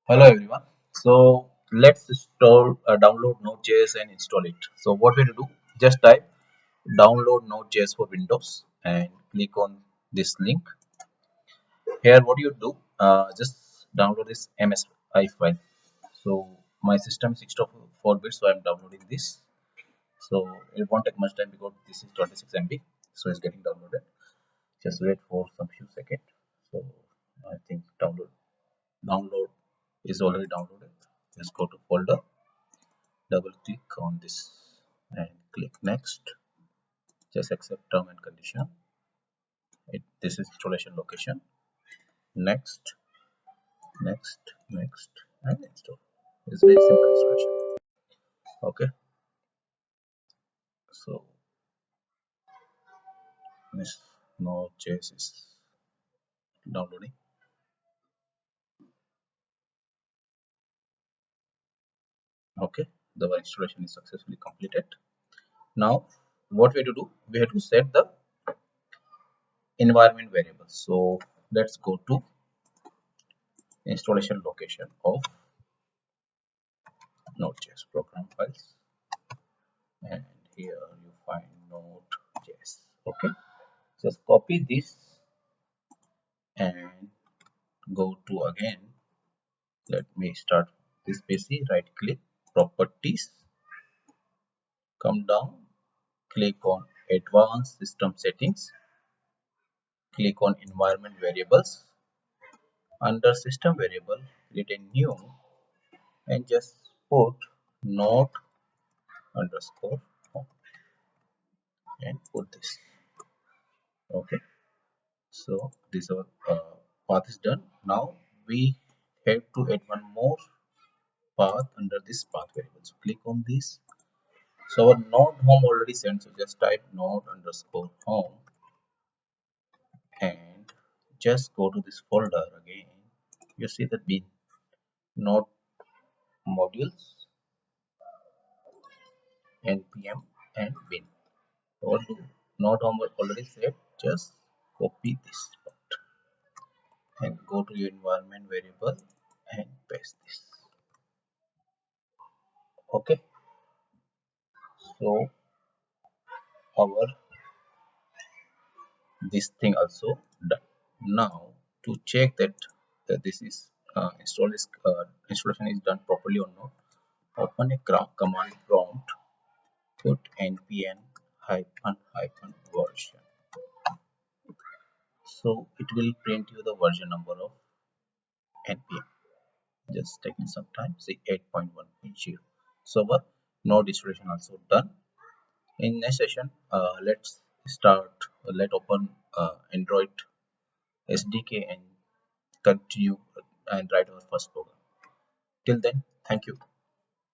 Hello everyone. So let's download Node.js and install it. So what we do? Just type download Node.js for Windows and click on this link. Here, what you do? Just download this MSI file. So my system is 64 bits, so I'm downloading this. So it won't take much time because this is 26 MB, so it's getting downloaded. Just wait for some few seconds. So I think download is already downloaded. Just go to folder, double click on this and click next. Just accept term and condition. This is installation location. Next, next, and install. It's very simple installation. Okay, so this Node.js is downloading. Okay, the installation is successfully completed. Now, what we have to do? We have to set the environment variable. So let's go to installation location of Node.js program files, and here you find Node.js. Okay, just copy this and go to again. Let me start this PC. Right click, properties, come down, click on advanced system settings, click on environment variables. Under system variable, create a new and just put node underscore home and put this. Okay, so this our path is done. Now we have to add one more path under this path variable. So click on this. So our node home already sent. So just type node underscore home and just go to this folder again. You see the bin node modules, npm and bin. What do node home already said? Just copy this part and go to your environment variable and paste this. Okay, so our this thing also done. Now to check that this is installation is done properly or not, open a command prompt, put npm hyphen hyphen version. So it will print you the version number of npm. Just taking some time, say 8.1.0. So our node installation also done. In next session, let open Android SDK and continue and write our first program. Till then, thank you.